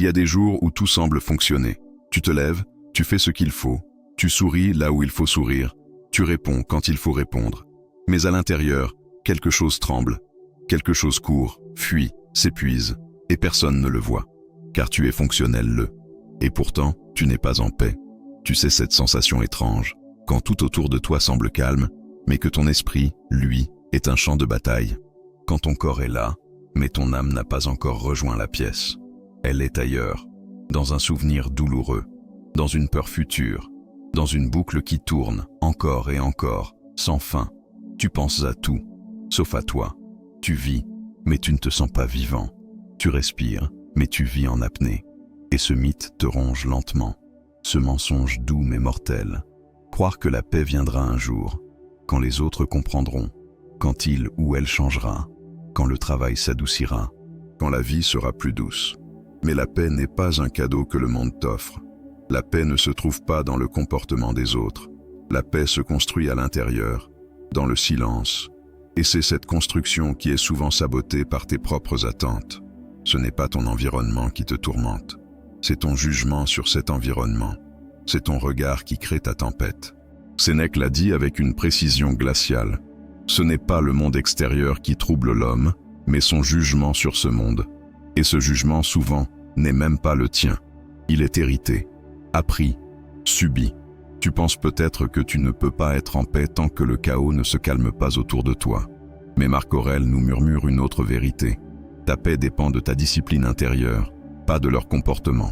y a des jours où tout semble fonctionner. Tu te lèves, tu fais ce qu'il faut, tu souris là où il faut sourire, tu réponds quand il faut répondre. Mais à l'intérieur, quelque chose tremble, quelque chose court, fuit, s'épuise, et personne ne le voit, car tu es fonctionnel. Et pourtant, tu n'es pas en paix. Tu sais cette sensation étrange, quand tout autour de toi semble calme, mais que ton esprit, lui, est un champ de bataille. Quand ton corps est là, mais ton âme n'a pas encore rejoint la pièce. Elle est ailleurs, dans un souvenir douloureux, dans une peur future, dans une boucle qui tourne, encore et encore, sans fin. Tu penses à tout, sauf à toi. Tu vis, mais tu ne te sens pas vivant. Tu respires, mais tu vis en apnée. Et ce mythe te ronge lentement, ce mensonge doux mais mortel. Croire que la paix viendra un jour, quand les autres comprendront, quand il ou elle changera, quand le travail s'adoucira, quand la vie sera plus douce. Mais la paix n'est pas un cadeau que le monde t'offre. La paix ne se trouve pas dans le comportement des autres. La paix se construit à l'intérieur, dans le silence. Et c'est cette construction qui est souvent sabotée par tes propres attentes. Ce n'est pas ton environnement qui te tourmente. C'est ton jugement sur cet environnement. C'est ton regard qui crée ta tempête. Sénèque l'a dit avec une précision glaciale. Ce n'est pas le monde extérieur qui trouble l'homme, mais son jugement sur ce monde. Et ce jugement, souvent, n'est même pas le tien. Il est hérité, appris, subi. Tu penses peut-être que tu ne peux pas être en paix tant que le chaos ne se calme pas autour de toi. Mais Marc Aurèle nous murmure une autre vérité. Ta paix dépend de ta discipline intérieure, pas de leur comportement.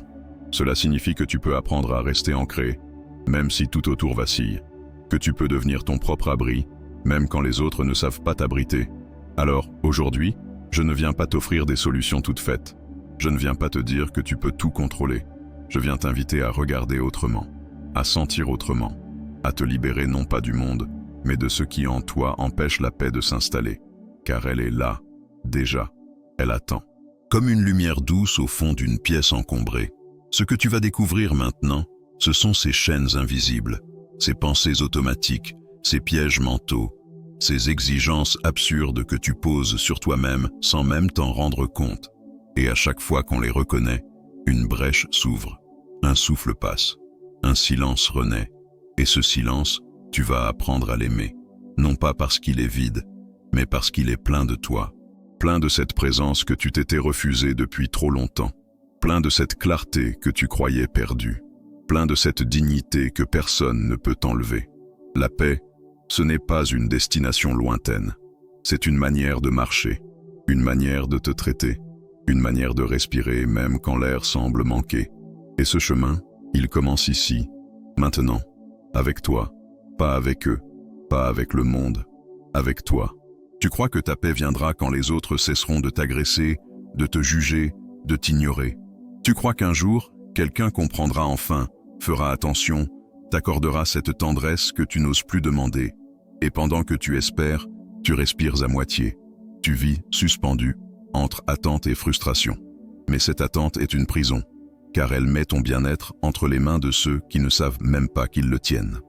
Cela signifie que tu peux apprendre à rester ancré, même si tout autour vacille. Que tu peux devenir ton propre abri, même quand les autres ne savent pas t'abriter. Alors, aujourd'hui, je ne viens pas t'offrir des solutions toutes faites. Je ne viens pas te dire que tu peux tout contrôler. Je viens t'inviter à regarder autrement, à sentir autrement, à te libérer non pas du monde, mais de ce qui en toi empêche la paix de s'installer. Car elle est là, déjà. Elle attend. Comme une lumière douce au fond d'une pièce encombrée. Ce que tu vas découvrir maintenant, ce sont ces chaînes invisibles, ces pensées automatiques, ces pièges mentaux, ces exigences absurdes que tu poses sur toi-même sans même t'en rendre compte. Et à chaque fois qu'on les reconnaît, une brèche s'ouvre, un souffle passe, un silence renaît. Et ce silence, tu vas apprendre à l'aimer, non pas parce qu'il est vide, mais parce qu'il est plein de toi, plein de cette présence que tu t'étais refusée depuis trop longtemps, plein de cette clarté que tu croyais perdue, plein de cette dignité que personne ne peut t'enlever. La paix, ce n'est pas une destination lointaine, c'est une manière de marcher, une manière de te traiter, une manière de respirer même quand l'air semble manquer. Et ce chemin, il commence ici, maintenant, avec toi, pas avec eux, pas avec le monde, avec toi. Tu crois que ta paix viendra quand les autres cesseront de t'agresser, de te juger, de t'ignorer. Tu crois qu'un jour, quelqu'un comprendra enfin, fera attention, t'accordera cette tendresse que tu n'oses plus demander. Et pendant que tu espères, tu respires à moitié. Tu vis suspendu, entre attente et frustration. Mais cette attente est une prison, car elle met ton bien-être entre les mains de ceux qui ne savent même pas qu'ils le tiennent.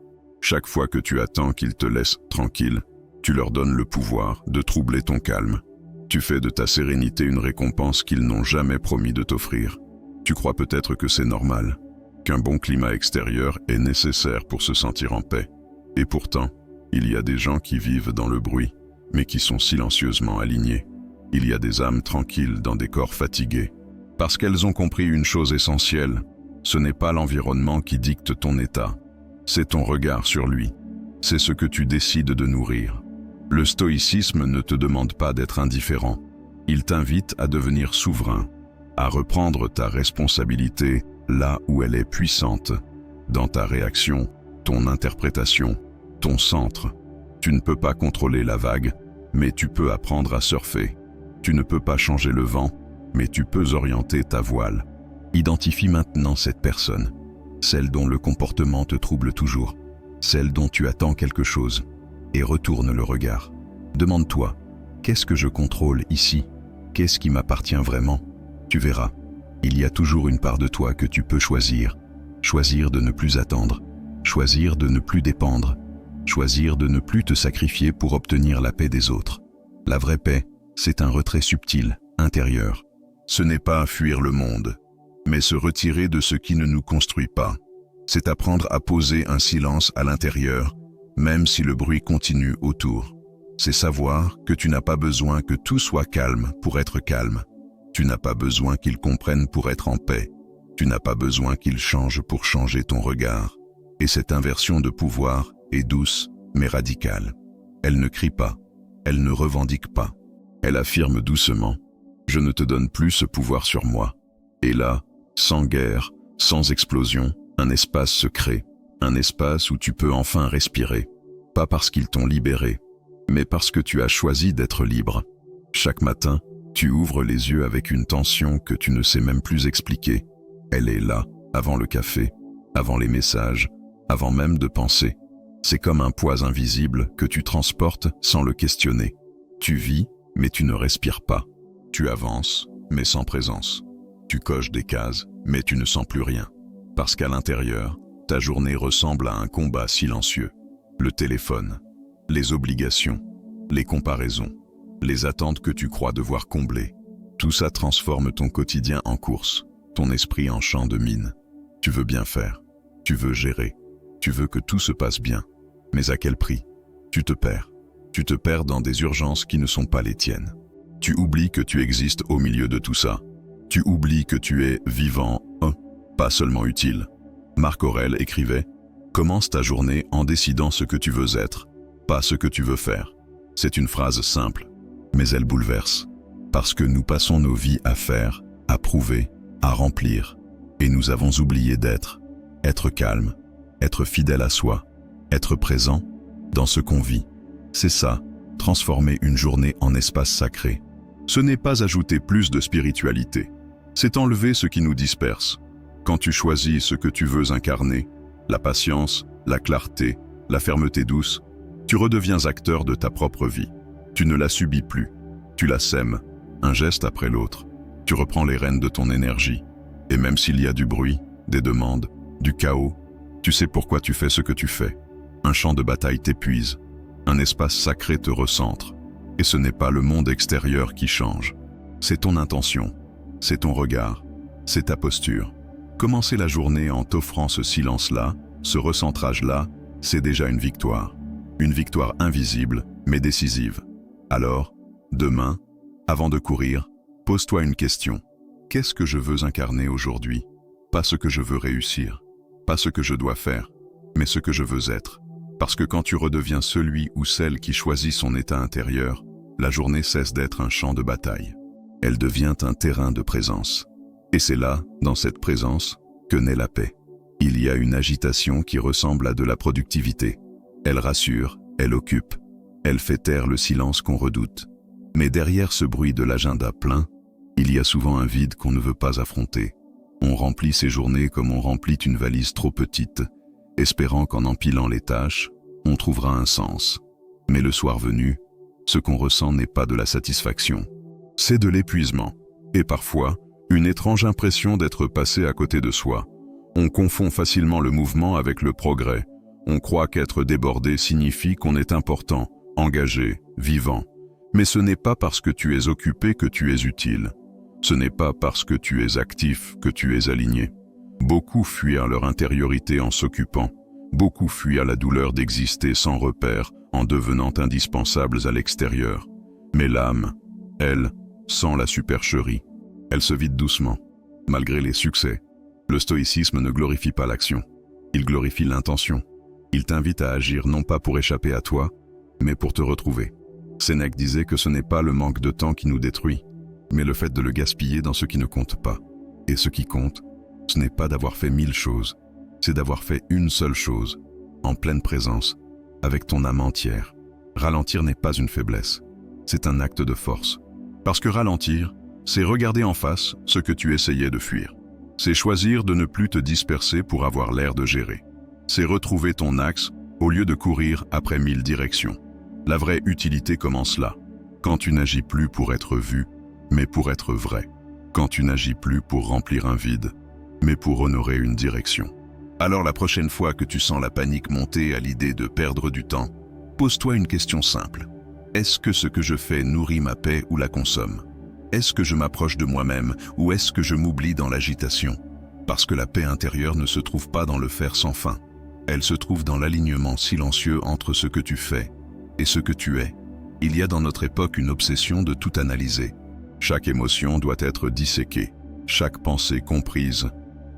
Chaque fois que tu attends qu'ils te laissent tranquille, tu leur donnes le pouvoir de troubler ton calme. Tu fais de ta sérénité une récompense qu'ils n'ont jamais promis de t'offrir. Tu crois peut-être que c'est normal, qu'un bon climat extérieur est nécessaire pour se sentir en paix. Et pourtant, il y a des gens qui vivent dans le bruit, mais qui sont silencieusement alignés. Il y a des âmes tranquilles dans des corps fatigués. Parce qu'elles ont compris une chose essentielle, ce n'est pas l'environnement qui dicte ton état, c'est ton regard sur lui. C'est ce que tu décides de nourrir. Le stoïcisme ne te demande pas d'être indifférent. Il t'invite à devenir souverain, à reprendre ta responsabilité là où elle est puissante, dans ta réaction, ton interprétation, ton centre. Tu ne peux pas contrôler la vague, mais tu peux apprendre à surfer. Tu ne peux pas changer le vent, mais tu peux orienter ta voile. Identifie maintenant cette personne, celle dont le comportement te trouble toujours, celle dont tu attends quelque chose, et retourne le regard. Demande-toi, qu'est-ce que je contrôle ici? Qu'est-ce qui m'appartient vraiment? Tu verras, il y a toujours une part de toi que tu peux choisir. Choisir de ne plus attendre, choisir de ne plus dépendre, choisir de ne plus te sacrifier pour obtenir la paix des autres. La vraie paix, c'est un retrait subtil, intérieur. Ce n'est pas fuir le monde, mais se retirer de ce qui ne nous construit pas. C'est apprendre à poser un silence à l'intérieur, même si le bruit continue autour. C'est savoir que tu n'as pas besoin que tout soit calme pour être calme. Tu n'as pas besoin qu'ils comprennent pour être en paix. Tu n'as pas besoin qu'ils changent pour changer ton regard. Et cette inversion de pouvoir est douce, mais radicale. Elle ne crie pas, elle ne revendique pas. Elle affirme doucement « Je ne te donne plus ce pouvoir sur moi ». Et là, sans guerre, sans explosion, un espace se crée. Un espace où tu peux enfin respirer. Pas parce qu'ils t'ont libéré, mais parce que tu as choisi d'être libre. Chaque matin, tu ouvres les yeux avec une tension que tu ne sais même plus expliquer. Elle est là, avant le café, avant les messages, avant même de penser. C'est comme un poids invisible que tu transportes sans le questionner. Tu vis, mais tu ne respires pas. Tu avances, mais sans présence. Tu coches des cases, mais tu ne sens plus rien. Parce qu'à l'intérieur, ta journée ressemble à un combat silencieux. Le téléphone, les obligations, les comparaisons, les attentes que tu crois devoir combler. Tout ça transforme ton quotidien en course, ton esprit en champ de mine. Tu veux bien faire, tu veux gérer, tu veux que tout se passe bien. Mais à quel prix? Tu te perds. Tu te perds dans des urgences qui ne sont pas les tiennes. Tu oublies que tu existes au milieu de tout ça. Tu oublies que tu es vivant, pas seulement utile. Marc Aurèle écrivait « Commence ta journée en décidant ce que tu veux être, pas ce que tu veux faire ». C'est une phrase simple, mais elle bouleverse. Parce que nous passons nos vies à faire, à prouver, à remplir. Et nous avons oublié d'être. Être calme, être fidèle à soi, être présent dans ce qu'on vit. C'est ça, transformer une journée en espace sacré. Ce n'est pas ajouter plus de spiritualité. C'est enlever ce qui nous disperse. Quand tu choisis ce que tu veux incarner, la patience, la clarté, la fermeté douce, tu redeviens acteur de ta propre vie. Tu ne la subis plus, tu la sèmes, un geste après l'autre. Tu reprends les rênes de ton énergie. Et même s'il y a du bruit, des demandes, du chaos, tu sais pourquoi tu fais ce que tu fais. Un champ de bataille t'épuise, un espace sacré te recentre. Et ce n'est pas le monde extérieur qui change. C'est ton intention, c'est ton regard, c'est ta posture. Commencer la journée en t'offrant ce silence-là, ce recentrage-là, c'est déjà une victoire. Une victoire invisible, mais décisive. Alors, demain, avant de courir, pose-toi une question. Qu'est-ce que je veux incarner aujourd'hui? Pas ce que je veux réussir, pas ce que je dois faire, mais ce que je veux être. Parce que quand tu redeviens celui ou celle qui choisit son état intérieur, la journée cesse d'être un champ de bataille. Elle devient un terrain de présence. Et c'est là, dans cette présence, que naît la paix. Il y a une agitation qui ressemble à de la productivité. Elle rassure, elle occupe, elle fait taire le silence qu'on redoute. Mais derrière ce bruit de l'agenda plein, il y a souvent un vide qu'on ne veut pas affronter. On remplit ses journées comme on remplit une valise trop petite, espérant qu'en empilant les tâches, on trouvera un sens. Mais le soir venu, ce qu'on ressent n'est pas de la satisfaction. C'est de l'épuisement. Et parfois, une étrange impression d'être passé à côté de soi. On confond facilement le mouvement avec le progrès. On croit qu'être débordé signifie qu'on est important, engagé, vivant. Mais ce n'est pas parce que tu es occupé que tu es utile. Ce n'est pas parce que tu es actif que tu es aligné. Beaucoup fuirent leur intériorité en s'occupant. Beaucoup fuirent la douleur d'exister sans repère, en devenant indispensables à l'extérieur. Mais l'âme, elle, sent la supercherie. Elle se vide doucement, malgré les succès. Le stoïcisme ne glorifie pas l'action. Il glorifie l'intention. Il t'invite à agir non pas pour échapper à toi, mais pour te retrouver. Sénèque disait que ce n'est pas le manque de temps qui nous détruit, mais le fait de le gaspiller dans ce qui ne compte pas. Et ce qui compte, ce n'est pas d'avoir fait 1000 choses, c'est d'avoir fait une seule chose, en pleine présence, avec ton âme entière. Ralentir n'est pas une faiblesse, c'est un acte de force. Parce que ralentir, c'est regarder en face ce que tu essayais de fuir. C'est choisir de ne plus te disperser pour avoir l'air de gérer. C'est retrouver ton axe au lieu de courir après 1000 directions. La vraie utilité commence là, quand tu n'agis plus pour être vu, mais pour être vrai. Quand tu n'agis plus pour remplir un vide, mais pour honorer une direction. Alors la prochaine fois que tu sens la panique monter à l'idée de perdre du temps, pose-toi une question simple. Est-ce que ce que je fais nourrit ma paix ou la consomme? Est-ce que je m'approche de moi-même ou est-ce que je m'oublie dans l'agitation? Parce que la paix intérieure ne se trouve pas dans le faire sans fin. Elle se trouve dans l'alignement silencieux entre ce que tu fais et ce que tu es. Il y a dans notre époque une obsession de tout analyser. Chaque émotion doit être disséquée, chaque pensée comprise,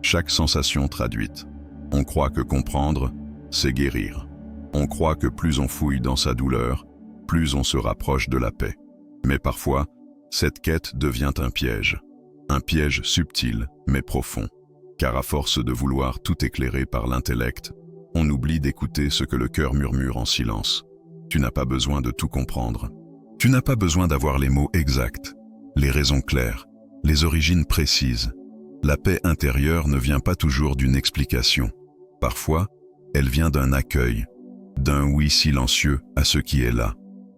chaque sensation traduite. On croit que comprendre, c'est guérir. On croit que plus on fouille dans sa douleur, plus on se rapproche de la paix. Mais parfois, cette quête devient un piège subtil mais profond. Car à force de vouloir tout éclairer par l'intellect, on oublie d'écouter ce que le cœur murmure en silence. Tu n'as pas besoin de tout comprendre. Tu n'as pas besoin d'avoir les mots exacts, les raisons claires, les origines précises. La paix intérieure ne vient pas toujours d'une explication. Parfois, elle vient d'un accueil, d'un oui silencieux à ce qui est là,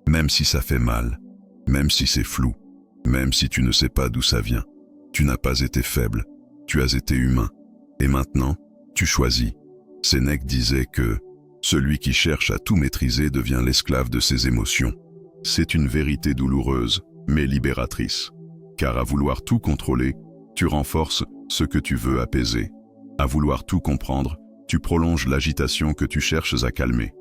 même si ça fait mal, même si c'est flou, même si tu ne sais pas d'où ça vient. Tu n'as pas été faible, tu as été humain. Et maintenant, tu choisis. Sénèque disait que « celui qui cherche à tout maîtriser devient l'esclave de ses émotions ». C'est une vérité douloureuse, mais libératrice. Car à vouloir tout contrôler, tu renforces ce que tu veux apaiser. À vouloir tout comprendre, tu prolonges l'agitation que tu cherches à calmer.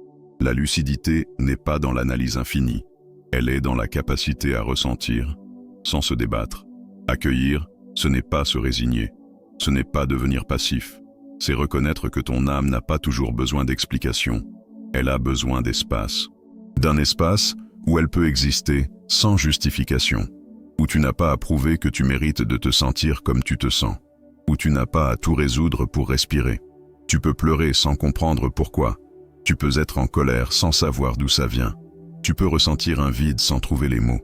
La lucidité n'est pas dans l'analyse infinie. Elle est dans la capacité à ressentir, sans se débattre. Accueillir, ce n'est pas se résigner. Ce n'est pas devenir passif. C'est reconnaître que ton âme n'a pas toujours besoin d'explications. Elle a besoin d'espace. D'un espace où elle peut exister sans justification. Où tu n'as pas à prouver que tu mérites de te sentir comme tu te sens. Où tu n'as pas à tout résoudre pour respirer. Tu peux pleurer sans comprendre pourquoi. Tu peux être en colère sans savoir d'où ça vient. Tu peux ressentir un vide sans trouver les mots.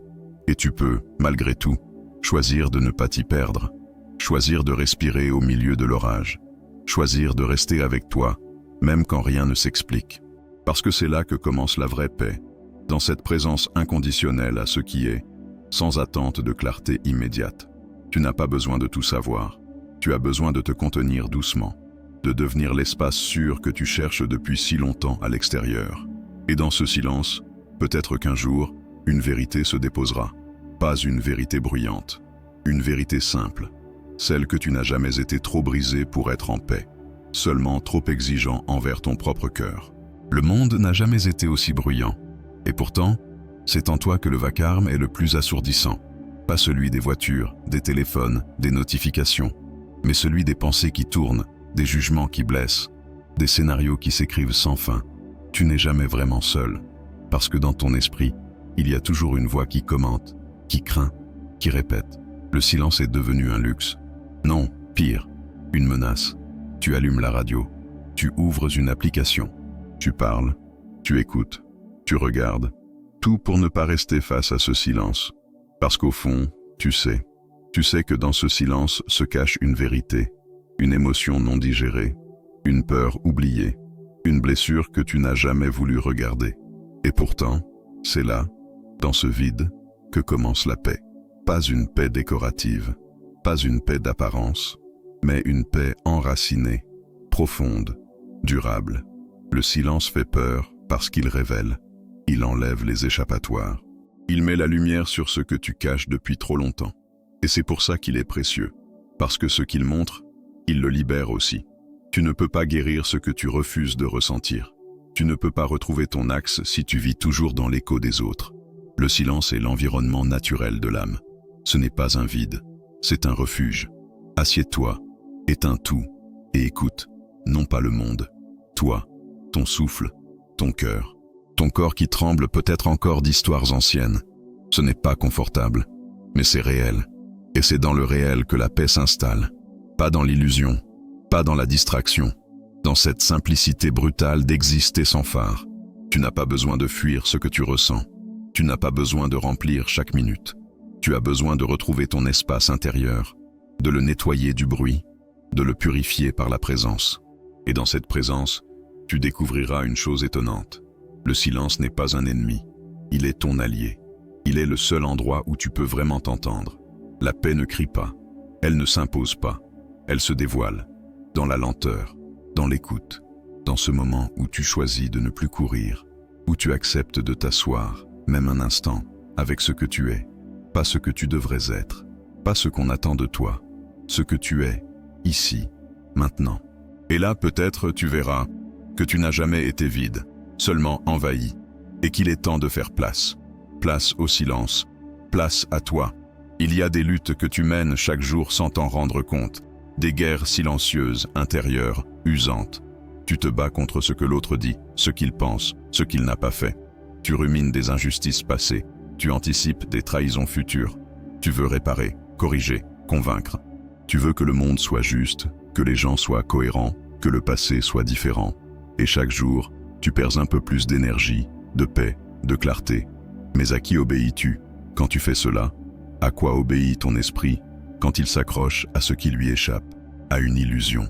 Et tu peux, malgré tout, choisir de ne pas t'y perdre. Choisir de respirer au milieu de l'orage. Choisir de rester avec toi, même quand rien ne s'explique. Parce que c'est là que commence la vraie paix, dans cette présence inconditionnelle à ce qui est, sans attente de clarté immédiate. Tu n'as pas besoin de tout savoir. Tu as besoin de te contenir doucement, de devenir l'espace sûr que tu cherches depuis si longtemps à l'extérieur. Et dans ce silence, peut-être qu'un jour, une vérité se déposera. Pas une vérité bruyante, une vérité simple. Celle que tu n'as jamais été trop brisé pour être en paix, seulement trop exigeant envers ton propre cœur. Le monde n'a jamais été aussi bruyant, et pourtant, c'est en toi que le vacarme est le plus assourdissant. Pas celui des voitures, des téléphones, des notifications, mais celui des pensées qui tournent, des jugements qui blessent, des scénarios qui s'écrivent sans fin. Tu n'es jamais vraiment seul, parce que dans ton esprit, il y a toujours une voix qui commente, qui craint, qui répète. Le silence est devenu un luxe. Non, pire, une menace. Tu allumes la radio, tu ouvres une application, tu parles, tu écoutes, tu regardes, tout pour ne pas rester face à ce silence. Parce qu'au fond, tu sais que dans ce silence se cache une vérité, une émotion non digérée, une peur oubliée, une blessure que tu n'as jamais voulu regarder. Et pourtant, c'est là, dans ce vide, que commence la paix. Pas une paix décorative. Pas une paix d'apparence, mais une paix enracinée, profonde, durable. Le silence fait peur parce qu'il révèle, il enlève les échappatoires. Il met la lumière sur ce que tu caches depuis trop longtemps. Et c'est pour ça qu'il est précieux, parce que ce qu'il montre, il le libère aussi. Tu ne peux pas guérir ce que tu refuses de ressentir. Tu ne peux pas retrouver ton axe si tu vis toujours dans l'écho des autres. Le silence est l'environnement naturel de l'âme. Ce n'est pas un vide. C'est un refuge. Assieds-toi, éteins tout et écoute, non pas le monde, toi, ton souffle, ton cœur. Ton corps qui tremble peut-être encore d'histoires anciennes. Ce n'est pas confortable, mais c'est réel. Et c'est dans le réel que la paix s'installe. Pas dans l'illusion, pas dans la distraction, dans cette simplicité brutale d'exister sans phare. Tu n'as pas besoin de fuir ce que tu ressens. Tu n'as pas besoin de remplir chaque minute. Tu as besoin de retrouver ton espace intérieur, de le nettoyer du bruit, de le purifier par la présence. Et dans cette présence, tu découvriras une chose étonnante. Le silence n'est pas un ennemi, il est ton allié. Il est le seul endroit où tu peux vraiment t'entendre. La paix ne crie pas, elle ne s'impose pas, elle se dévoile, dans la lenteur, dans l'écoute, dans ce moment où tu choisis de ne plus courir, où tu acceptes de t'asseoir, même un instant, avec ce que tu es. Pas ce que tu devrais être, pas ce qu'on attend de toi, ce que tu es, ici, maintenant. Et là, peut-être, tu verras que tu n'as jamais été vide, seulement envahi, et qu'il est temps de faire place. Place au silence, place à toi. Il y a des luttes que tu mènes chaque jour sans t'en rendre compte, des guerres silencieuses, intérieures, usantes. Tu te bats contre ce que l'autre dit, ce qu'il pense, ce qu'il n'a pas fait. Tu rumines des injustices passées, tu anticipes des trahisons futures. Tu veux réparer, corriger, convaincre. Tu veux que le monde soit juste, que les gens soient cohérents, que le passé soit différent. Et chaque jour, tu perds un peu plus d'énergie, de paix, de clarté. Mais à qui obéis-tu quand tu fais cela? À quoi obéit ton esprit quand il s'accroche à ce qui lui échappe, à une illusion?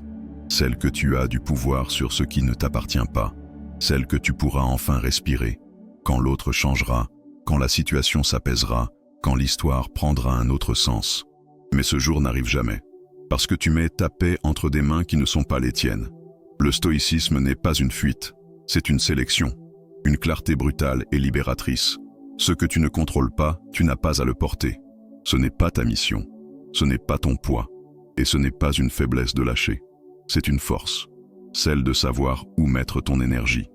Celle que tu as du pouvoir sur ce qui ne t'appartient pas, celle que tu pourras enfin respirer, quand l'autre changera, quand la situation s'apaisera, quand l'histoire prendra un autre sens. Mais ce jour n'arrive jamais, parce que tu mets ta paix entre des mains qui ne sont pas les tiennes. Le stoïcisme n'est pas une fuite, c'est une sélection, une clarté brutale et libératrice. Ce que tu ne contrôles pas, tu n'as pas à le porter. Ce n'est pas ta mission, ce n'est pas ton poids, et ce n'est pas une faiblesse de lâcher. C'est une force, celle de savoir où mettre ton énergie,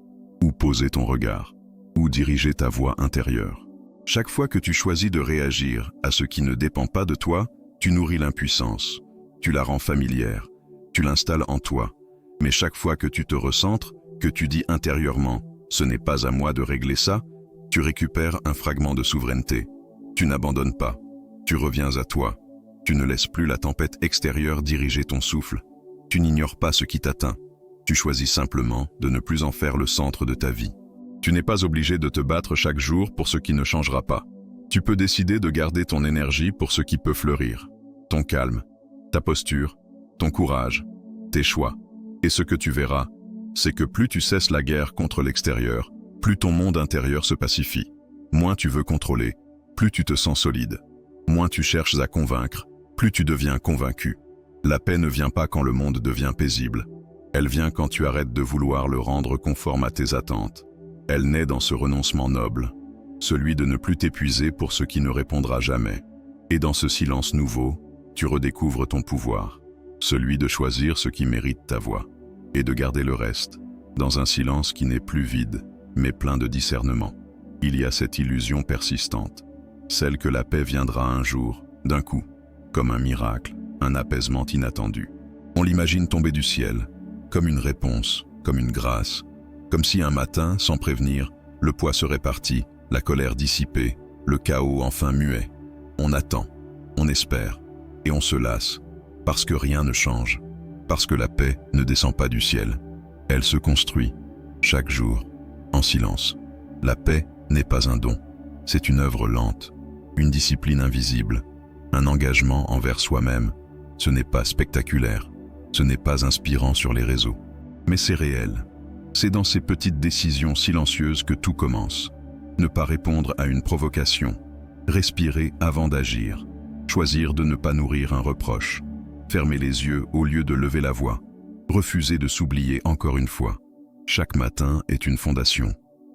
où poser ton regard, où diriger ta voix intérieure. Chaque fois que tu choisis de réagir à ce qui ne dépend pas de toi, tu nourris l'impuissance, tu la rends familière, tu l'installes en toi. Mais chaque fois que tu te recentres, que tu dis intérieurement « ce n'est pas à moi de régler ça », tu récupères un fragment de souveraineté. Tu n'abandonnes pas, tu reviens à toi. Tu ne laisses plus la tempête extérieure diriger ton souffle. Tu n'ignores pas ce qui t'atteint. Tu choisis simplement de ne plus en faire le centre de ta vie. Tu n'es pas obligé de te battre chaque jour pour ce qui ne changera pas. Tu peux décider de garder ton énergie pour ce qui peut fleurir. Ton calme, ta posture, ton courage, tes choix. Et ce que tu verras, c'est que plus tu cesses la guerre contre l'extérieur, plus ton monde intérieur se pacifie. Moins tu veux contrôler, plus tu te sens solide. Moins tu cherches à convaincre, plus tu deviens convaincu. La paix ne vient pas quand le monde devient paisible. Elle vient quand tu arrêtes de vouloir le rendre conforme à tes attentes. Elle naît dans ce renoncement noble, celui de ne plus t'épuiser pour ce qui ne répondra jamais. Et dans ce silence nouveau, tu redécouvres ton pouvoir, celui de choisir ce qui mérite ta voix, et de garder le reste, dans un silence qui n'est plus vide, mais plein de discernement. Il y a cette illusion persistante, celle que la paix viendra un jour, d'un coup, comme un miracle, un apaisement inattendu. On l'imagine tomber du ciel, comme une réponse, comme une grâce, comme si un matin, sans prévenir, le poids serait parti, la colère dissipée, le chaos enfin muet. On attend, on espère, et on se lasse, parce que rien ne change, parce que la paix ne descend pas du ciel. Elle se construit, chaque jour, en silence. La paix n'est pas un don, c'est une œuvre lente, une discipline invisible, un engagement envers soi-même. Ce n'est pas spectaculaire, ce n'est pas inspirant sur les réseaux, mais c'est réel. C'est dans ces petites décisions silencieuses que tout commence. Ne pas répondre à une provocation, respirer avant d'agir, choisir de ne pas nourrir un reproche, fermer les yeux au lieu de lever la voix, refuser de s'oublier encore une fois. Chaque matin est une fondation,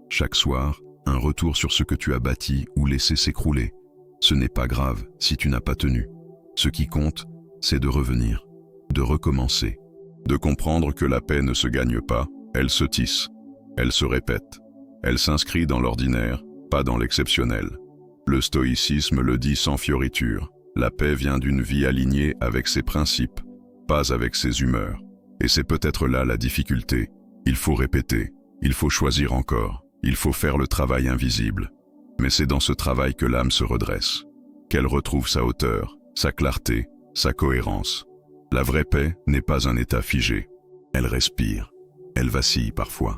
chaque soir, un retour sur ce que tu as bâti ou laissé s'écrouler. Ce n'est pas grave si tu n'as pas tenu. Ce qui compte, c'est de revenir, de recommencer, de comprendre que la paix ne se gagne pas, elle se tisse, elle se répète, elle s'inscrit dans l'ordinaire, pas dans l'exceptionnel. Le stoïcisme le dit sans fioriture, la paix vient d'une vie alignée avec ses principes, pas avec ses humeurs. Et c'est peut-être là la difficulté. Il faut répéter, il faut choisir encore, il faut faire le travail invisible. Mais c'est dans ce travail que l'âme se redresse, qu'elle retrouve sa hauteur, sa clarté, sa cohérence. La vraie paix n'est pas un état figé. Elle respire, elle vacille parfois.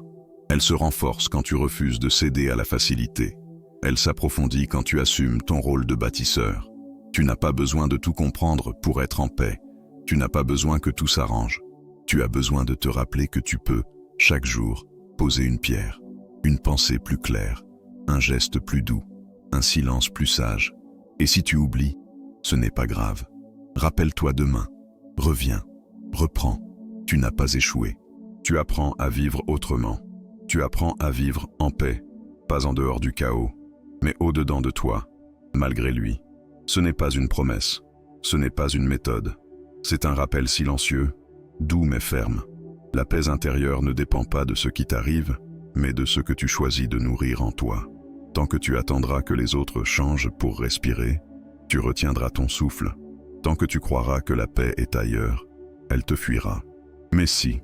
Elle se renforce quand tu refuses de céder à la facilité. Elle s'approfondit quand tu assumes ton rôle de bâtisseur. Tu n'as pas besoin de tout comprendre pour être en paix. Tu n'as pas besoin que tout s'arrange. Tu as besoin de te rappeler que tu peux, chaque jour, poser une pierre, une pensée plus claire, un geste plus doux, un silence plus sage. Et si tu oublies, ce n'est pas grave. Rappelle-toi demain, reviens, reprends. Tu n'as pas échoué. Tu apprends à vivre autrement. Tu apprends à vivre en paix, pas en dehors du chaos, mais au-dedans de toi, malgré lui. Ce n'est pas une promesse, ce n'est pas une méthode. C'est un rappel silencieux doux mais ferme. La paix intérieure ne dépend pas de ce qui t'arrive, mais de ce que tu choisis de nourrir en toi. Tant que tu attendras que les autres changent pour respirer, tu retiendras ton souffle. Tant que tu croiras que la paix est ailleurs, elle te fuira. Mais si,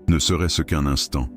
ne serait-ce qu'un instant,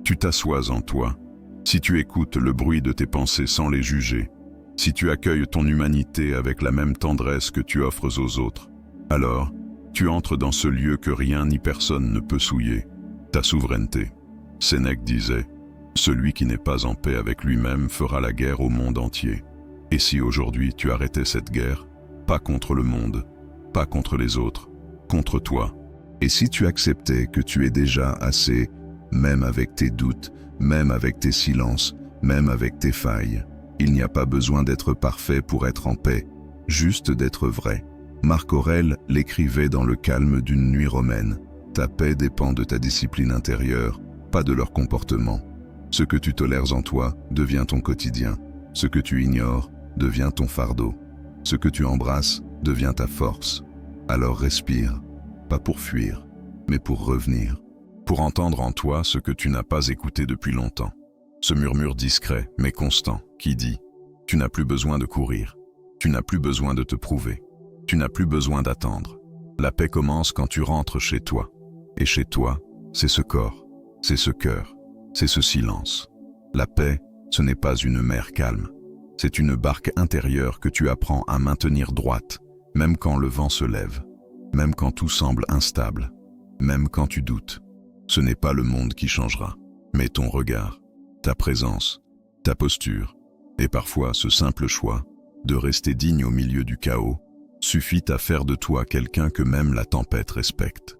tu t'assois en toi, si tu écoutes le bruit de tes pensées sans les juger, si tu accueilles ton humanité avec la même tendresse que tu offres aux autres, alors tu entres dans ce lieu que rien ni personne ne peut souiller, ta souveraineté. Sénèque disait, « Celui qui n'est pas en paix avec lui-même fera la guerre au monde entier. » Et si aujourd'hui tu arrêtais cette guerre, pas contre le monde, pas contre les autres, contre toi. Et si tu acceptais que tu es déjà assez, même avec tes doutes, même avec tes silences, même avec tes failles. Il n'y a pas besoin d'être parfait pour être en paix, juste d'être vrai. Marc Aurèle l'écrivait dans le calme d'une nuit romaine. Ta paix dépend de ta discipline intérieure, pas de leur comportement. Ce que tu tolères en toi devient ton quotidien. Ce que tu ignores devient ton fardeau. Ce que tu embrasses devient ta force. Alors respire, pas pour fuir, mais pour revenir. Pour entendre en toi ce que tu n'as pas écouté depuis longtemps. Ce murmure discret mais constant qui dit « Tu n'as plus besoin de courir, tu n'as plus besoin de te prouver, tu n'as plus besoin d'attendre. » La paix commence quand tu rentres chez toi. Et chez toi, c'est ce corps, c'est ce cœur, c'est ce silence. La paix, ce n'est pas une mer calme. C'est une barque intérieure que tu apprends à maintenir droite, même quand le vent se lève, même quand tout semble instable, même quand tu doutes. Ce n'est pas le monde qui changera, mais ton regard, ta présence, ta posture, et parfois ce simple choix de rester digne au milieu du chaos, suffit à faire de toi quelqu'un que même la tempête respecte.